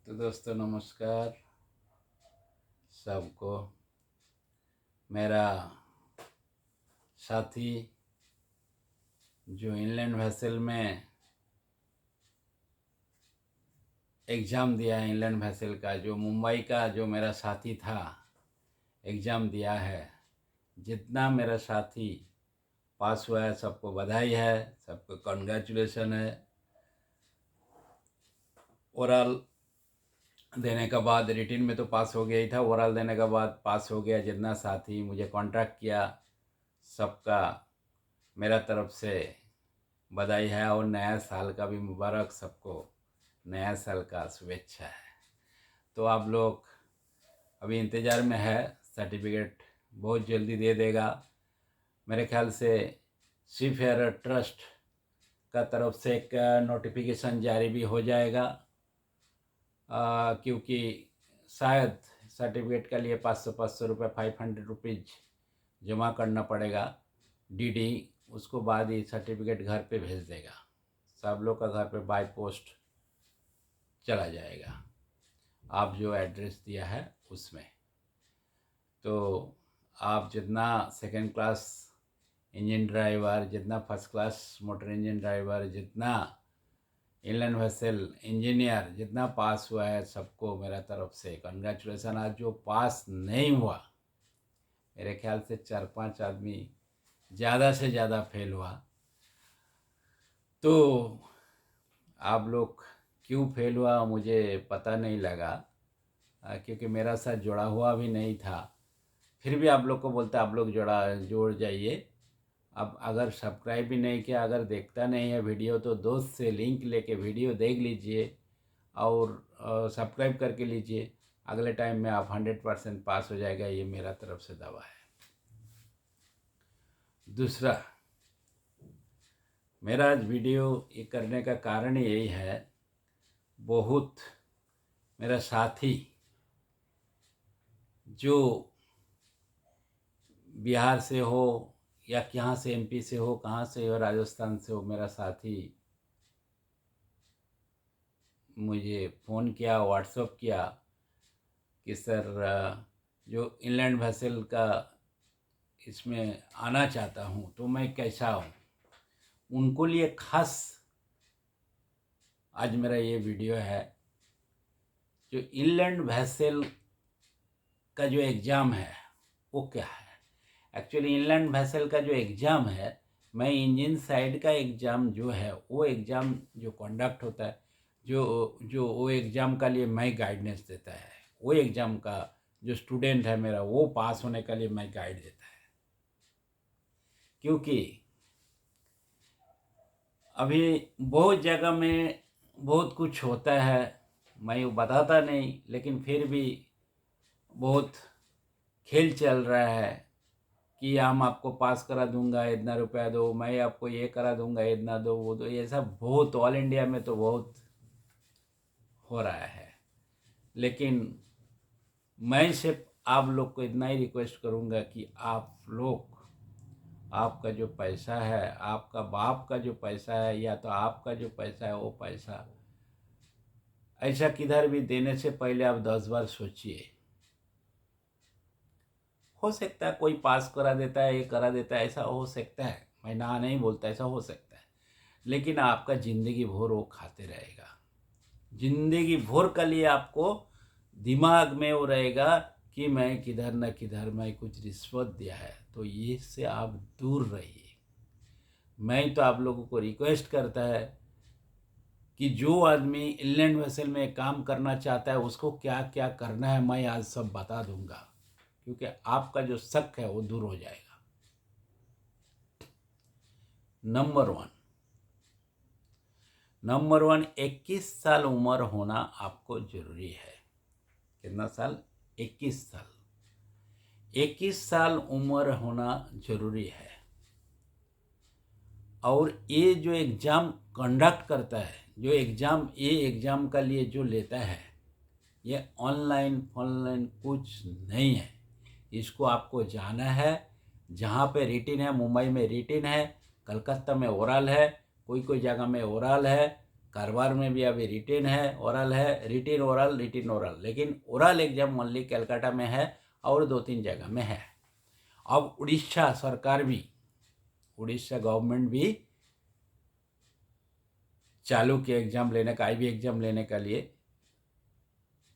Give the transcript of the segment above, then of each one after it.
तो दोस्तों नमस्कार सबको। मेरा साथी जो इनलैंड वेसल में एग्ज़ाम दिया है, इनलैंड वेसल का जो मुंबई का जो मेरा साथी था एग्ज़ाम दिया है, जितना मेरा साथी पास हुआ है सबको बधाई है, सबको कॉन्ग्रेचुलेसन है। ओरल देने के बाद रिटिन में तो पास हो गया ही था, ओरल देने के बाद पास हो गया। जितना साथी मुझे कांटेक्ट किया सबका मेरा तरफ से बधाई है और नया साल का भी मुबारक सबको, नया साल का शुभेच्छा है। तो आप लोग अभी इंतज़ार में है, सर्टिफिकेट बहुत जल्दी दे देगा मेरे ख्याल से। सी फेयर ट्रस्ट का तरफ से एक नोटिफिकेशन जारी भी हो जाएगा, क्योंकि शायद सर्टिफिकेट के लिए 500 रुपये 500 रुपीज़ जमा करना पड़ेगा डीडी। उसको बाद ही सर्टिफिकेट घर पे भेज देगा, सब लोग का घर पे बाय पोस्ट चला जाएगा, आप जो एड्रेस दिया है उसमें। तो आप जितना सेकंड क्लास इंजन ड्राइवर, जितना first class motor engine driver, जितना इनलैंड वेसल इंजीनियर जितना पास हुआ है सबको मेरा तरफ से कंग्रेचुलेसन। आज जो पास नहीं हुआ, मेरे ख्याल से 4-5 आदमी ज़्यादा से ज़्यादा फेल हुआ। तो आप लोग क्यों फेल हुआ मुझे पता नहीं लगा, क्योंकि मेरा साथ जुड़ा हुआ भी नहीं था। फिर भी आप लोग को बोलता आप लोग जोड़ जाइए। अब अगर सब्सक्राइब भी नहीं किया, अगर देखता नहीं है वीडियो, तो दोस्त से लिंक लेके वीडियो देख लीजिए और सब्सक्राइब करके लीजिए। अगले टाइम में आप 100% पास हो जाएगा, ये मेरा तरफ से दावा है। दूसरा, मेरा आज वीडियो ये करने का कारण यही है, बहुत मेरा साथी जो बिहार से हो या कहाँ से, एमपी से हो, कहाँ से हो, राजस्थान से हो, मेरा साथी मुझे फ़ोन किया, व्हाट्सएप किया कि सर जो इनलैंड वेसल का इसमें आना चाहता हूँ तो मैं कैसा हूँ। उनको लिए खास आज मेरा ये वीडियो है। जो इनलैंड वेसल का जो एग्ज़ाम है वो क्या है। एक्चुअली इनलैंड वेसल का जो एग्ज़ाम है, मैं इंजन साइड का एग्ज़ाम जो है वो एग्ज़ाम जो कंडक्ट होता है, जो वो एग्ज़ाम का लिए मैं गाइडेंस देता है, वो एग्ज़ाम का जो स्टूडेंट है मेरा वो पास होने के लिए मैं गाइड देता है। क्योंकि अभी बहुत जगह में बहुत कुछ होता है, मैं वो बताता नहीं, लेकिन फिर भी बहुत खेल चल रहा है कि हम आपको पास करा दूंगा, इतना रुपया दो, मैं आपको ये करा दूंगा, इतना दो, वो दो। ये सब बहुत ऑल इंडिया में तो बहुत हो रहा है। लेकिन मैं सिर्फ आप लोग को इतना ही रिक्वेस्ट करूंगा कि आप लोग, आपका जो पैसा है, आपका बाप का जो पैसा है या तो आपका जो पैसा है, वो पैसा ऐसा किधर भी देने से पहले आप 10 बार सोचिए। हो सकता है कोई पास करा देता है, ये करा देता है, ऐसा हो सकता है, मैं ना नहीं बोलता, ऐसा हो सकता है। लेकिन आपका ज़िंदगी भर वो खाते रहेगा, ज़िंदगी भर के लिए आपको दिमाग में वो रहेगा कि मैं किधर न किधर मैं कुछ रिश्वत दिया है। तो ये से आप दूर रहिए। मैं तो आप लोगों को रिक्वेस्ट करता है कि जो आदमी इनलैंड वेसल में काम करना चाहता है उसको क्या क्या करना है मैं आज सब बता दूंगा, क्योंकि आपका जो शक है वो दूर हो जाएगा। नंबर वन 21 साल उम्र होना आपको जरूरी है। कितना साल? 21 साल। 21 साल उम्र होना जरूरी है। और ये जो एग्ज़ाम कंडक्ट करता है, जो एग्ज़ाम ये एग्ज़ाम का लिए जो लेता है, ये ऑनलाइन कुछ नहीं है। इसको आपको जाना है, जहाँ पे रिटिन है, मुंबई में रिटिन है, कलकत्ता में ओरल है, कोई कोई जगह में ओरल है, कारवार में भी अभी रिटेन है, ओरल है, रिटेन ओरल, लेकिन ओरल एग्जाम ओनली कलकत्ता में है और 2-3 जगह में है। अब उड़ीसा सरकार भी, उड़ीसा गवर्नमेंट भी चालू किया एग्ज़ाम लेने का, आईबी एग्ज़ाम लेने के लिए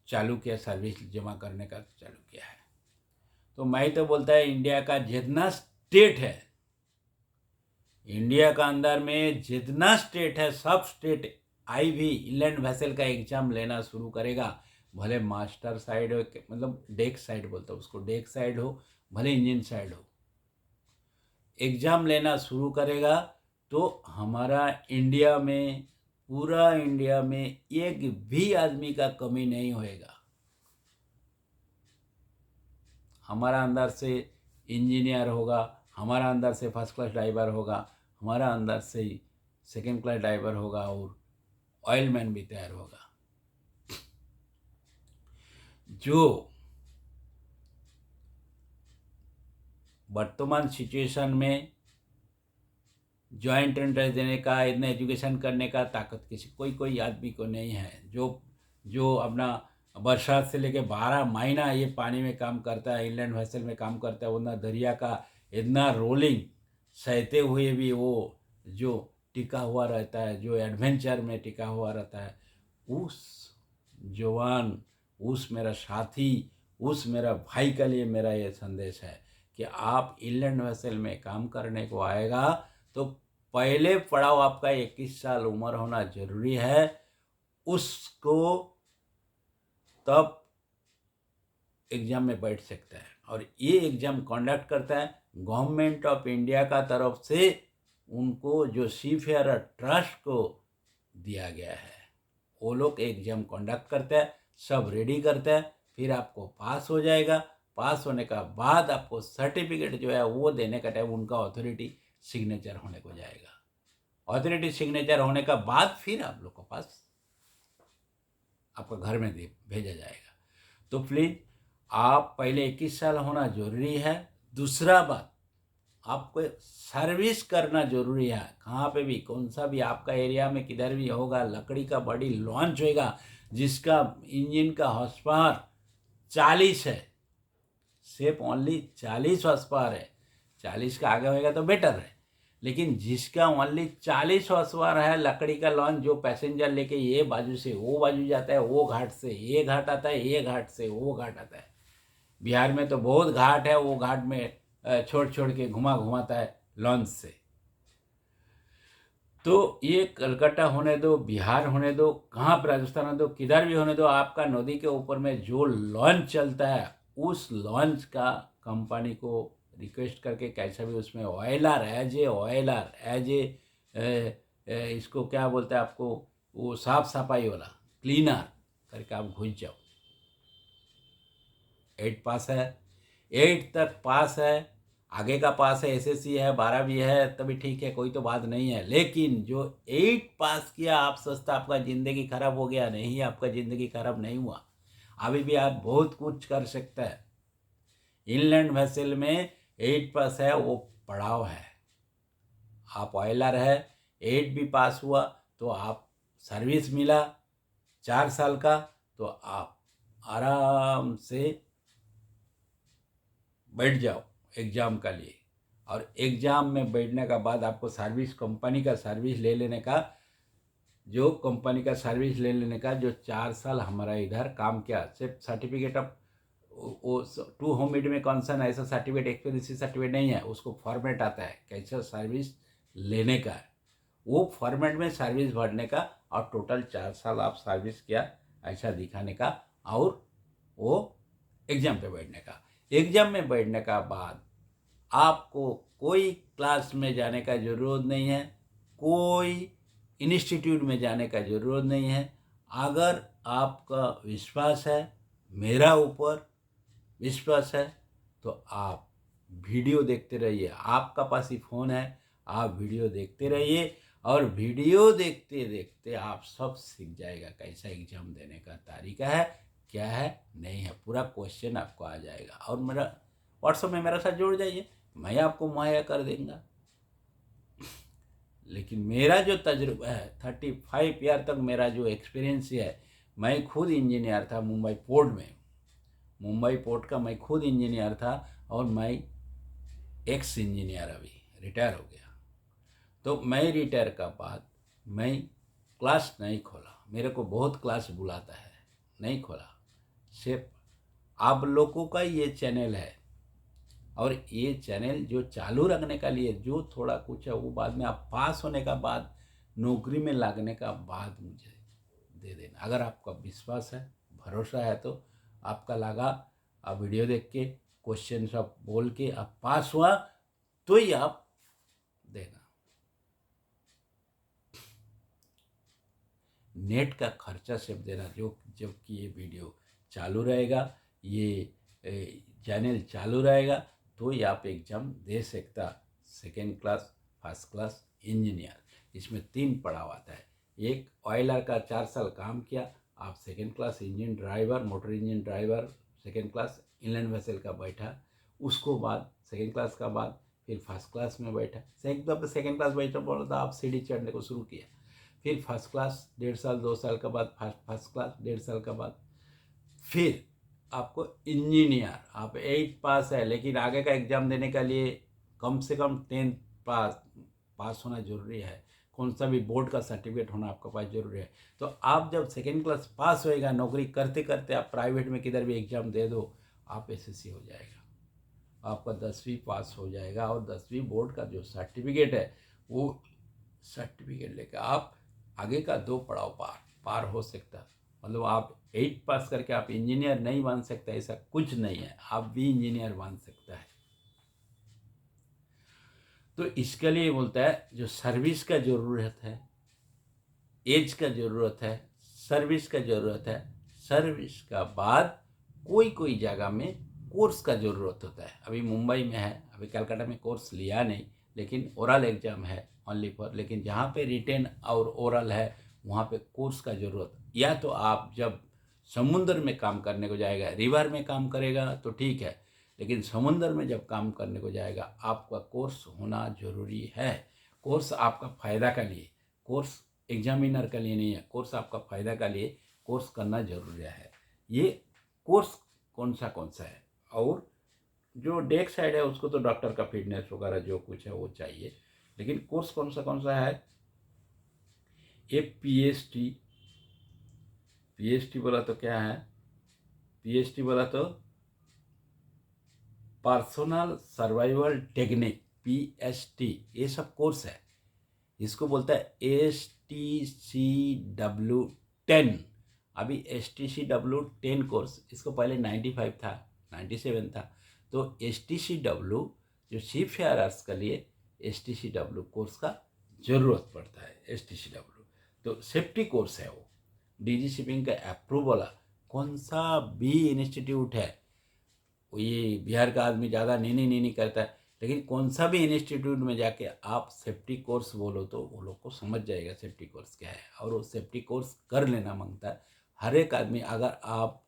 चालू किया, सर्विस जमा करने का चालू किया है। तो मैं तो बोलता है इंडिया का जितना स्टेट है, इंडिया का अंदर में जितना स्टेट है, सब स्टेट आईबी इनलैंड वेसल का एग्ज़ाम लेना शुरू करेगा। भले मास्टर साइड हो, मतलब डेक साइड बोलता हूँ उसको, डेक साइड हो, भले इंजन साइड हो, एग्ज़ाम लेना शुरू करेगा तो हमारा इंडिया में, पूरा इंडिया में एक भी आदमी का कमी नहीं होएगा। हमारा अंदर से इंजीनियर होगा, हमारा अंदर से फर्स्ट क्लास ड्राइवर होगा, हमारा अंदर से सेकंड क्लास ड्राइवर होगा और ऑयलमैन भी तैयार होगा। जो वर्तमान सिचुएशन में जॉइंट एंट्रेंस देने का, इतना एजुकेशन करने का ताकत किसी कोई आदमी को नहीं है। जो अपना बरसात से लेके 12 महीना ये पानी में काम करता है, इंलैंड वेसल में काम करता है, उतना दरिया का इतना रोलिंग सहते हुए भी वो जो टिका हुआ रहता है, जो एडवेंचर में टिका हुआ रहता है, उस जवान, उस मेरा साथी, उस मेरा भाई के लिए मेरा ये संदेश है कि आप इंलैंड वेसल में काम करने को आएगा तो पहले पड़ाव आपका 21 साल उम्र होना जरूरी है। उसको तब एग्ज़ाम में बैठ सकता है। और ये एग्ज़ाम कंडक्ट करता है गवर्नमेंट ऑफ इंडिया का तरफ से, उनको जो सीफेयर ट्रस्ट को दिया गया है, वो लोग एग्ज़ाम कंडक्ट करते हैं, सब रेडी करते हैं, फिर आपको पास हो जाएगा। पास होने का बाद आपको सर्टिफिकेट जो है वो देने का टाइम उनका अथॉरिटी सिग्नेचर होने को जाएगा। अथॉरिटी सिग्नेचर होने का बाद फिर आप लोग को पास आपका घर में भेजा जाएगा। तो प्लीज़ आप पहले 21 साल होना जरूरी है। दूसरा बात, आपको सर्विस करना जरूरी है। कहाँ पे भी, कौन सा भी आपका एरिया में किधर भी होगा, लकड़ी का बड़ी लॉन्च होएगा जिसका इंजन का हॉर्स पावर 40 है, सिर्फ ओनली 40 हॉर्स पावर है। 40 का आगे होएगा तो बेटर है, लेकिन जिसका ओनली 40 हॉर्स पावर है, लकड़ी का लॉन्च जो पैसेंजर लेके ये बाजू से वो बाजू जाता है, वो घाट से ये घाट आता है, ये घाट से वो घाट आता है। बिहार में तो बहुत घाट है, वो घाट में छोड़ छोड़ के घुमाता है लॉन्च से। तो ये कलकत्ता होने दो, बिहार होने दो, कहाँ पर राजस्थान होने दो, किधर भी होने दो, आपका नदी के ऊपर में जो लॉन्च चलता है, उस लॉन्च का कंपनी को रिक्वेस्ट करके कैसा भी उसमें ऑयलर एज ए इसको क्या बोलते हैं आपको, वो साफ सफाई वाला क्लीनर करके आप घुस जाओ। 8 पास है, 8 तक पास है, आगे का पास है, एसएससी है, 12 भी है तभी ठीक है, कोई तो बात नहीं है। लेकिन जो 8 पास किया, आप सोचता आपका ज़िंदगी खराब हो गया, नहीं, आपका ज़िंदगी खराब नहीं हुआ। अभी भी आप बहुत कुछ कर सकते हैं। इनलैंड वेसल में 8 पास है, वो पड़ाव है। आप ऑयलर है, 8 भी पास हुआ तो आप सर्विस मिला 4 साल का, तो आप आराम से बैठ जाओ एग्ज़ाम के लिए। और एग्ज़ाम में बैठने का बाद आपको सर्विस, कंपनी का सर्विस ले लेने का, जो कंपनी का सर्विस ले लेने का, जो 4 साल हमारा इधर काम किया, सिर्फ सर्टिफिकेट ऑफ वो टू होम मीड में कौन सा ना ऐसा सर्टिफिकेट, एक्सपीरियंस सर्टिफिकेट नहीं है, उसको फॉर्मेट आता है कैसा सर्विस लेने का है, वो फॉर्मेट में सर्विस भरने का, और टोटल 4 साल आप सर्विस किया ऐसा दिखाने का, और वो एग्ज़ाम पे बैठने का। एग्ज़ाम में बैठने का बाद आपको कोई क्लास में जाने का ज़रूरत नहीं है, कोई इंस्टीट्यूट में जाने का ज़रूरत नहीं है। अगर आपका विश्वास है, मेरा ऊपर विश्वास है, तो आप वीडियो देखते रहिए। आपका पास ही फ़ोन है, आप वीडियो देखते रहिए, और वीडियो देखते देखते आप सब सीख जाएगा कैसा एग्ज़ाम देने का तरीका है, क्या है, नहीं है, पूरा क्वेश्चन आपको आ जाएगा। और मेरा व्हाट्सएप में मेरे साथ जुड़ जाइए, मैं आपको मुहैया कर दूँगा। लेकिन मेरा जो तजुर्बा है 35 ईयर तक मेरा जो एक्सपीरियंस है, मैं खुद इंजीनियर था मुंबई पोर्ट में। मुंबई पोर्ट का मैं खुद इंजीनियर था और मैं एक्स इंजीनियर अभी रिटायर हो गया। तो मैं रिटायर का बाद मैं क्लास नहीं खोला, मेरे को बहुत क्लास बुलाता है, नहीं खोला। सिर्फ आप लोगों का ये चैनल है, और ये चैनल जो चालू रखने का लिए जो थोड़ा कुछ है वो बाद में आप पास होने का बाद, नौकरी में लगने का बाद मुझे दे देना। अगर आपका विश्वास है, भरोसा है, तो आपका लगा, आप वीडियो देख के क्वेश्चन सब बोल के आप पास हुआ तो ही आप देना। नेट का खर्चा सिर्फ देना, जो जबकि ये वीडियो चालू रहेगा, ये चैनल चालू रहेगा, तो ही आप एग्जाम दे सकता। Second class, first class, engineer, इसमें 3 पड़ाव आता है। एक ऑयलर का 4 साल काम किया, आप second class engine driver, motor engine driver, second class inland vessel का बैठा, उसको बाद सेकेंड क्लास का बाद फिर फर्स्ट क्लास में बैठा। सेकेंड क्लास बैठा बोला था, आप सीढ़ी चढ़ने को शुरू किया, फिर फर्स्ट क्लास 1.5 साल 2 साल के बाद, फर्स्ट क्लास 1.5 साल के बाद, फिर आपको इंजीनियर, आप 8 पास है, लेकिन आगे का एग्ज़ाम देने के लिए कम से कम 10 पास होना जरूरी है। कौन सा भी बोर्ड का सर्टिफिकेट होना आपके पास जरूरी है। तो आप जब सेकेंड क्लास पास होएगा, नौकरी करते करते आप प्राइवेट में किधर भी एग्ज़ाम दे दो, आप एसएससी हो जाएगा, आपका 10वीं पास हो जाएगा, और 10वीं बोर्ड का जो सर्टिफिकेट है वो सर्टिफिकेट लेकर आप आगे का 2 पड़ाव पार हो सकता। मतलब आप 8 पास करके आप इंजीनियर नहीं बन सकते, ऐसा कुछ नहीं है, आप भी इंजीनियर बन सकता है। तो इसके लिए बोलता है जो सर्विस का ज़रूरत है, एज का ज़रूरत है, सर्विस का ज़रूरत है, सर्विस का बाद कोई जगह में कोर्स का ज़रूरत होता है। अभी मुंबई में है, अभी कलकत्ता में कोर्स लिया नहीं, लेकिन ओरल एग्ज़ाम है ओनली फॉर, लेकिन जहाँ पे रिटेन और ओरल है वहाँ पे कोर्स का ज़रूरत। या तो आप जब समुद्र में काम करने को जाएगा, रिवर में काम करेगा तो ठीक है, लेकिन समुद्र में जब काम करने को जाएगा आपका कोर्स होना जरूरी है। कोर्स आपका फ़ायदा का लिए, कोर्स एग्जामिनर के लिए नहीं है, कोर्स आपका फ़ायदा का लिए कोर्स करना जरूरी है। ये कोर्स कौन सा है, और जो डेस्क साइड है उसको तो डॉक्टर का फिटनेस वगैरह जो कुछ है वो चाहिए, लेकिन कोर्स कौन सा है। ये पीएचडी बोला तो क्या है, पीएचडी बोला तो पर्सनल सर्वाइवल टेक्निक, पीएचटी, ये सब कोर्स है। इसको बोलता है STCW10। अभी STCW10 कोर्स, इसको पहले 95 था, 97 था। तो STCW जो सीफेयरर्स के लिए STCW कोर्स का ज़रूरत पड़ता है। STCW तो सेफ्टी कोर्स है, वो डीजी शिपिंग का अप्रूव वाला। कौन सा भी इंस्टीट्यूट है, ये बिहार का आदमी ज़्यादा नीनी करता है, लेकिन कौन सा भी इंस्टीट्यूट में जाके आप सेफ्टी कोर्स बोलो तो वो लोग को समझ जाएगा सेफ्टी कोर्स क्या है, और वो सेफ्टी कोर्स कर लेना मांगता है हर एक आदमी। अगर आप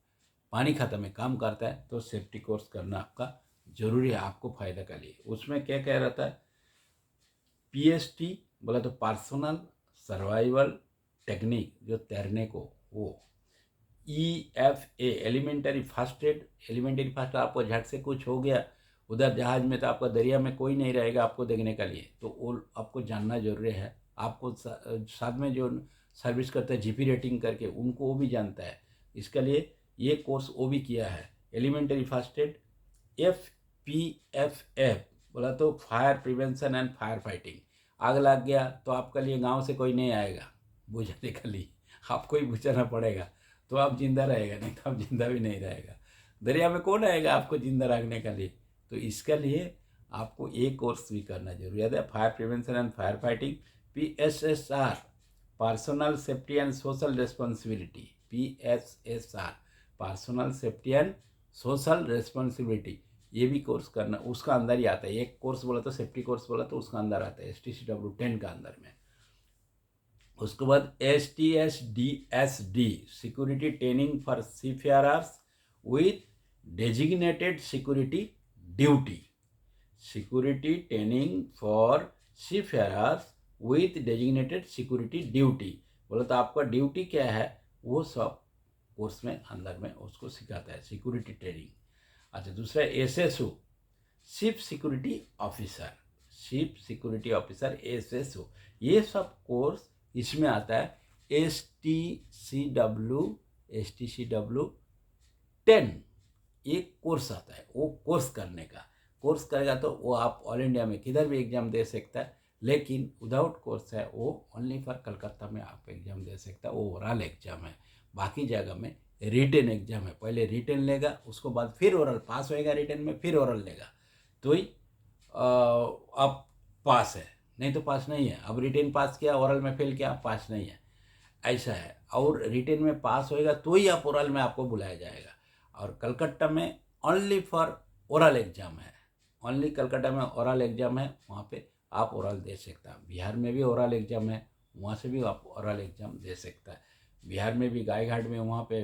पानी खाता में काम करता है तो सेफ्टी कोर्स करना आपका जरूरी है, आपको फ़ायदा के लिए। उसमें क्या कह रहता है, पीएसटी बोला तो पर्सनल सर्वाइवल टेक्निक, जो तैरने को, वो EFA elementary first aid. Elementary first, आपको झट से कुछ हो गया उधर जहाज में, तो आपका दरिया में कोई नहीं रहेगा आपको देखने के लिए, तो वो आपको जानना जरूरी है। आपको साथ में जो सर्विस करता है जीपी रेटिंग करके, उनको वो भी जानता है। इसके लिए ये कोर्स वो भी किया है, एलिमेंटरी फर्स्ट एड। FPFF बोला तो fire prevention and fire fighting. आग लग गया तो आपके लिए गांव से कोई नहीं आएगा बुझाने के लिए, आपको ही बुझाना पड़ेगा, तो आप जिंदा रहेगा, नहीं तो आप जिंदा भी नहीं रहेगा। दरिया में कौन आएगा आपको जिंदा रखने के लिए, तो इसके लिए आपको एक कोर्स भी करना जरूरी है, fire prevention and fire fighting. PSSR personal safety and social responsibility, PSSR personal safety and social responsibility, ये भी कोर्स करना उसका अंदर ही आता है। एक कोर्स बोला तो सेफ्टी कोर्स बोला तो उसका अंदर आता है STCW10 का अंदर में। उसके बाद STSDSD security training for seafarers with designated security duty, security training for seafarers with designated security duty. बोला तो आपका ड्यूटी क्या है वो सब कोर्स में अंदर में उसको सिखाता है, सिक्योरिटी ट्रेनिंग। अच्छा, दूसरा SSO, chief security officer, chief security officer SSO, ये सब कोर्स इसमें आता है। STCW 10 एक कोर्स आता है, वो कोर्स करने का, कोर्स करेगा तो वो आप ऑल इंडिया में किधर भी एग्ज़ाम दे सकता है, लेकिन विदाउट कोर्स है वो ओनली फॉर कलकत्ता में आप एग्ज़ाम दे सकता है। वो ओरल एग्ज़ाम है, बाकी जगह में रिटन एग्ज़ाम है। पहले रिटन लेगा, उसको बाद फिर ओरल, पास होएगा रिटन में फिर ओरल लेगा तो ही आप पास है, नहीं तो पास नहीं है। अब रिटन पास किया, ओरल में फेल किया, पास नहीं है, ऐसा है। और रिटन में पास होएगा तो ही आप ओरल में आपको बुलाया जाएगा। और कलकत्ता में ओनली फॉर ओरल एग्ज़ाम है, ओनली कलकत्ता में ओरल एग्ज़ाम है, वहाँ पे आप ओरल दे सकता है। बिहार में भी ओरल एग्ज़ाम है, वहाँ से भी आप ओरल एग्ज़ाम दे सकता है। बिहार में भी गायघाट में वहाँ पे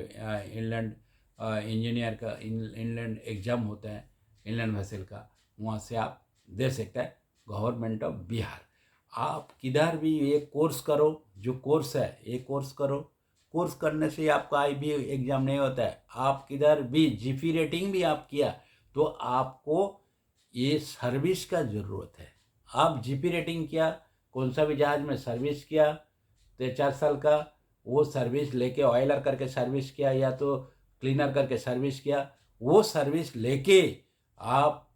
इनलैंड इंजीनियर का इनलैंड एग्ज़ाम होता है, इनलैंड वेसल का, वहाँ से आप दे सकता है। गवर्नमेंट ऑफ बिहार, आप किधर भी ये कोर्स करो, जो कोर्स है ये कोर्स करो। कोर्स करने से आपका IB एग्ज़ाम नहीं होता है। आप किधर भी GP रेटिंग भी आप किया तो आपको ये सर्विस का ज़रूरत है। आप GP रेटिंग किया, कौन सा भी जहाज़ में सर्विस किया तो 4 साल का, वो सर्विस लेके ऑयलर करके सर्विस किया या तो क्लीनर करके सर्विस किया, वो सर्विस लेके आप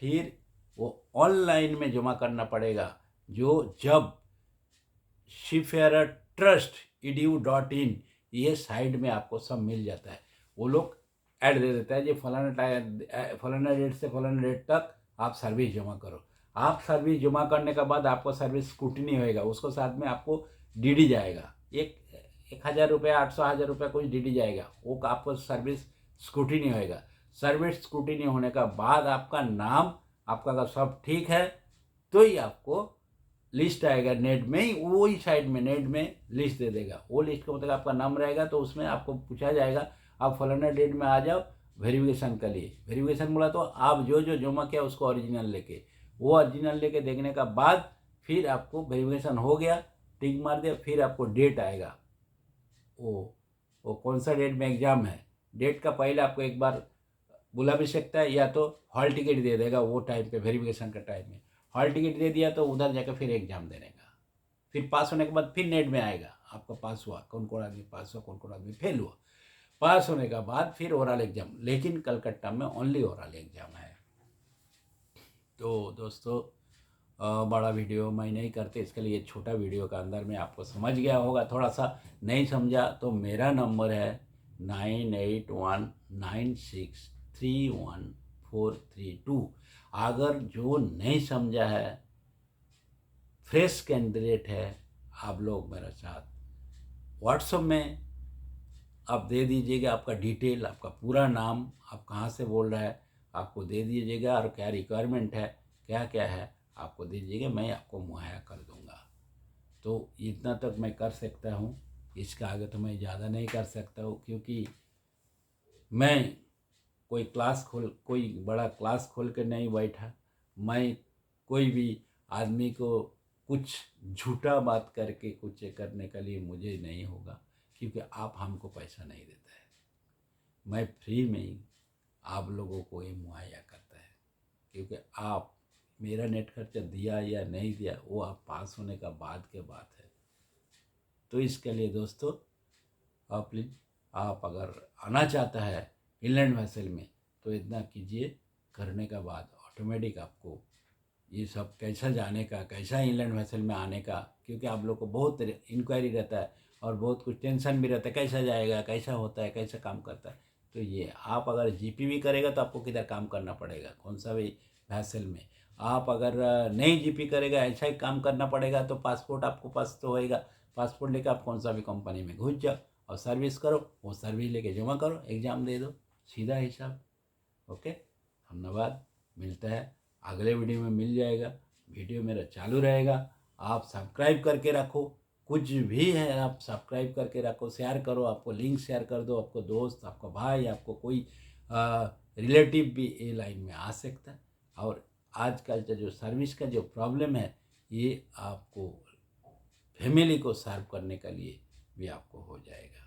फिर वो ऑनलाइन में जमा करना पड़ेगा। जो जब शिपफेयर ट्रस्ट edu.in ये साइट में आपको सब मिल जाता है। वो लोग ऐड दे देता है, जो फलाना डेट से फलाना डेट तक आप सर्विस जमा करो। आप सर्विस जमा करने के बाद आपको सर्विस स्क्रूटिनी होएगा, उसको साथ में आपको DD जाएगा, 1,000 रुपये 800,000 रुपये कुछ DD जाएगा, वो आपको सर्विस स्क्रूटिनी होएगा। सर्विस स्क्रूटिनी होने का बाद आपका नाम, आपका अगर सब ठीक है तो ही आपको लिस्ट आएगा नेट में ही, वही साइड में नेट में लिस्ट दे देगा। वो लिस्ट का मतलब आपका नाम रहेगा, तो उसमें आपको पूछा जाएगा आप फलाना डेट में आ जाओ वेरिफिकेशन के लिए। वेरिफिकेशन बोला तो आप जो जो जमा किया उसको ओरिजिनल लेके, वो ओरिजिनल लेके देखने का बाद फिर आपको वेरिफिकेशन हो गया, टिक मार दिया, फिर आपको डेट आएगा। वो कौन सा डेट में एग्ज़ाम है, डेट का पहले आपको एक बार बुला भी सकता है, या तो हॉल टिकट दे देगा वो टाइम पे, वेरिफिकेशन का टाइम में हॉल टिकट दे दिया तो उधर जाकर फिर एग्ज़ाम देने का। फिर पास होने के बाद फिर नेट में आएगा आपका पास हुआ, कौन कौन आदमी पास हुआ, कौन कौन आदमी फेल हुआ। पास होने के बाद फिर ओरल एग्ज़ाम, लेकिन कलकत्ता में ओनली ओरल एग्ज़ाम है। तो दोस्तों बड़ा वीडियो मैं नहीं करते, इसके लिए छोटा वीडियो का अंदर में आपको समझ गया होगा। थोड़ा सा नहीं समझा तो मेरा नंबर है 9819631432। अगर जो नहीं समझा है, फ्रेश कैंडिडेट है, आप लोग मेरे साथ व्हाट्सएप में आप दे दीजिएगा आपका डिटेल, आपका पूरा नाम, आप कहाँ से बोल रहे हैं, आपको दे दीजिएगा, और क्या रिक्वायरमेंट है, क्या क्या है आपको दीजिएगा, मैं आपको मुहैया कर दूंगा। तो इतना तक मैं कर सकता हूँ, इसका आगे तो मैं ज़्यादा नहीं कर सकता हूँ, क्योंकि मैं कोई बड़ा क्लास खोल के नहीं बैठा। मैं कोई भी आदमी को कुछ झूठा बात करके कुछ करने के लिए मुझे नहीं होगा, क्योंकि आप हमको पैसा नहीं देता है। मैं फ्री में ही आप लोगों को ये मुहैया करता है, क्योंकि आप मेरा नेट खर्चा दिया या नहीं दिया वो आप पास होने का बाद के बात है। तो इसके लिए दोस्तों आप प्लीज़, आप अगर आना चाहता है इनलैंड वेसल में तो इतना कीजिए, करने का बाद ऑटोमेटिक आपको ये सब कैसा जाने का, कैसा इंग्लैंड वेसल में आने का, क्योंकि आप लोग को बहुत इंक्वायरी रहता है और बहुत कुछ टेंशन भी रहता है, कैसा जाएगा, कैसा होता है, कैसा काम करता है। तो ये आप अगर GP भी करेगा तो आपको किधर काम करना पड़ेगा, कौन सा भी वेसल में। आप अगर नहीं GP करेगा, ऐसा ही काम करना पड़ेगा, तो पासपोर्ट आपको पास तो होएगा, पासपोर्ट लेकर आप कौन सा भी कंपनी में घुस जाओ और सर्विस करो, वो सर्विस लेके जमा करो, एग्ज़ाम दे दो, सीधा हिसाब। ओके, धन्यवाद, मिलता है अगले वीडियो में, मिल जाएगा। वीडियो मेरा चालू रहेगा, आप सब्सक्राइब करके रखो, कुछ भी है आप सब्सक्राइब करके रखो, शेयर करो, आपको लिंक शेयर कर दो, आपको दोस्त, आपका भाई, आपको कोई रिलेटिव भी ये लाइन में आ सकता है। और आजकल जो सर्विस का जो प्रॉब्लम है, ये आपको फैमिली को सर्व करने के लिए भी आपको हो जाएगा।